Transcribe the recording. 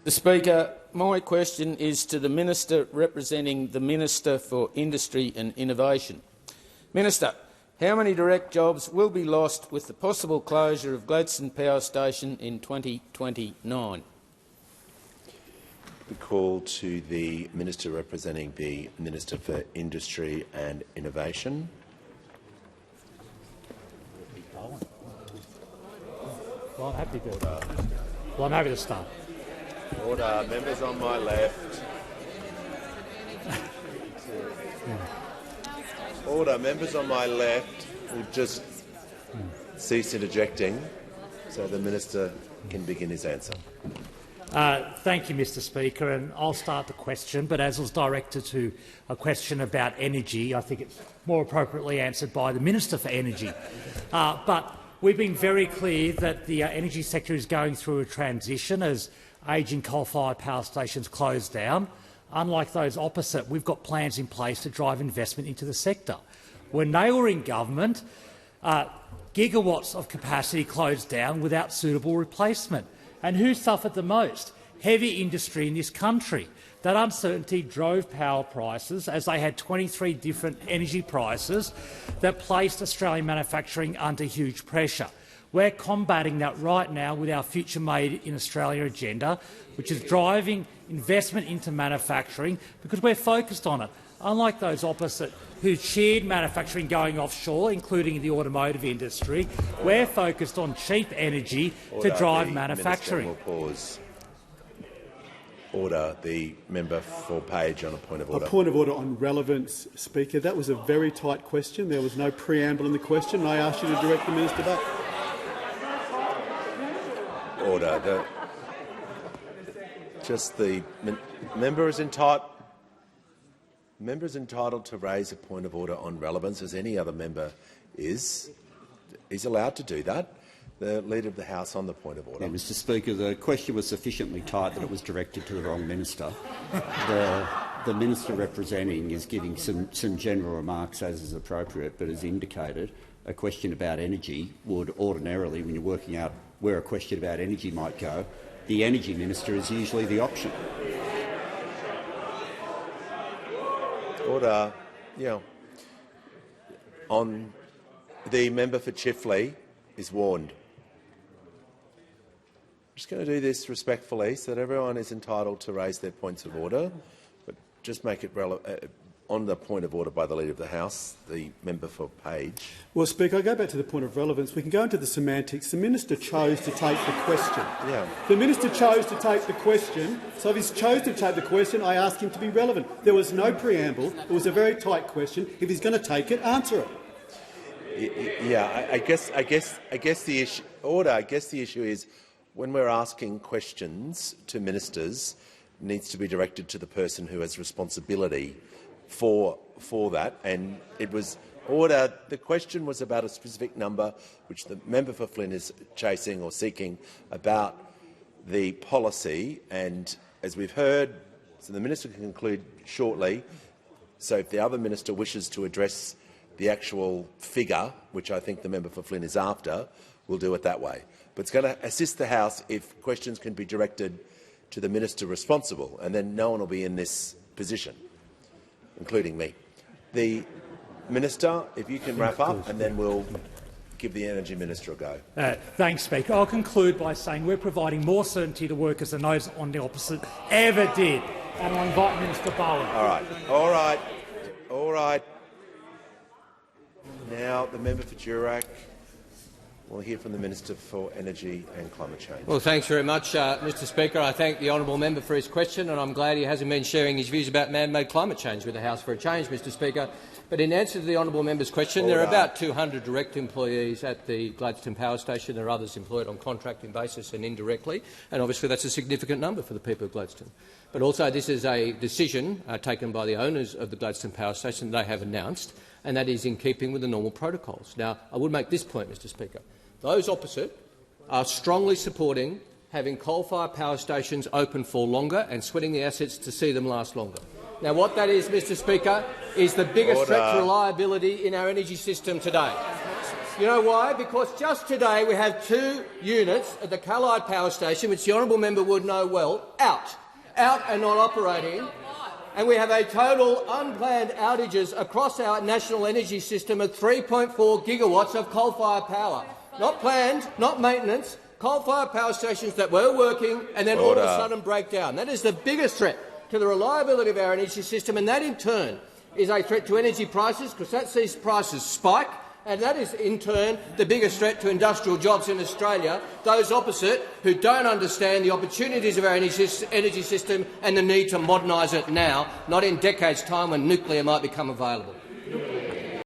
The Speaker, my question is to the Minister representing the Minister for Industry and Innovation. Minister, how many direct jobs will be lost with the possible closure of Gladstone Power Station in 2029? The call to the Minister representing the Minister for Industry and Innovation. Well, I'm happy to. Well, I'm happy to start. Order. Members on my left. Order. Members on my left will just cease interjecting so the Minister can begin his answer. Thank you, Mr Speaker, and I'll start the question, but as was directed to a question about energy, I think it's more appropriately answered by the Minister for Energy. But we've been very clear that the energy sector is going through a transition as ageing coal-fired power stations close down. Unlike those opposite, we've got plans in place to drive investment into the sector. When they were in government, gigawatts of capacity closed down without suitable replacement. And who suffered the most? Heavy industry in this country. That uncertainty drove power prices, as they had 23 different energy prices that placed Australian manufacturing under huge pressure. We're combating that right now with our Future Made in Australia agenda, which is driving investment into manufacturing because we're focused on it. Unlike those opposite who cheered manufacturing going offshore, including the automotive industry, we're focused on cheap energy to drive manufacturing. Will pause. Order. The member for Page on a point of order. A point of order on relevance, Speaker. That was a very tight question. There was no preamble in the question. I asked you to direct the minister back. Order. The member is entitled to raise a point of order on relevance, as any other member is. He's allowed to do that. The Leader of the House on the point of order. Yeah, Mr Speaker, the question was sufficiently tight that it was directed to the wrong minister. The minister representing is giving some general remarks as is appropriate, but as indicated, a question about energy would ordinarily, when you're working out where a question about energy might go, the energy minister is usually the option. Order. Yeah. On the member for Chifley is warned. I'm just going to do this respectfully so that everyone is entitled to raise their points of order, but just make it on the point of order by the Leader of the House, the member for Page. Well, Speaker, I go back to the point of relevance. We can go into the semantics. The minister chose to take the question. Yeah. The minister chose to take the question, so if he chose to take the question, I asked him to be relevant. There was no preamble. It was a very tight question. If he's going to take it, answer it. Yeah, I guess the issue. Order. I guess the issue is when we're asking questions to ministers, it needs to be directed to the person who has responsibility for that, and it was order. The question was about a specific number, which the member for Flynn is chasing or seeking about the policy, and as we've heard, so the minister can conclude shortly. So if the other minister wishes to address the actual figure, which I think the member for Flynn is after, we'll do it that way. But it's going to assist the House if questions can be directed to the minister responsible, and then no one will be in this position, including me. The Minister, if you can wrap up, and then we'll give the Energy Minister a go. Thanks, Speaker. I'll conclude by saying we're providing more certainty to workers than those on the opposite ever did. And I'll invite Minister Bowen. All right. Now the member for Durack. We'll hear from the Minister for Energy and Climate Change. Well, thanks very much, Mr Speaker. I thank the honourable member for his question, and I'm glad he hasn't been sharing his views about man-made climate change with the House for a change, Mr Speaker. But in answer to the honourable member's question, there are about 200 direct employees at the Gladstone Power Station. There are others employed on contracting basis and indirectly, and obviously that's a significant number for the people of Gladstone. But also this is a decision taken by the owners of the Gladstone Power Station that they have announced, and that is in keeping with the normal protocols. Now, I would make this point, Mr Speaker. Those opposite are strongly supporting having coal-fired power stations open for longer and sweating the assets to see them last longer. Now, what that is, Mr Speaker, is the biggest threat to reliability in our energy system today. You know why? Because just today we have 2 units at the Callide Power Station, which the honourable member would know well, out and not operating. And we have a total unplanned outages across our national energy system of 3.4 gigawatts of coal-fired power. Not planned, not maintenance, coal-fired power stations that were working and then all of a sudden break down. That is the biggest threat to the reliability of our energy system, and that in turn is a threat to energy prices, because that sees prices spike, and that is in turn the biggest threat to industrial jobs in Australia, those opposite who don't understand the opportunities of our energy system and the need to modernise it now, not in decades' time when nuclear might become available.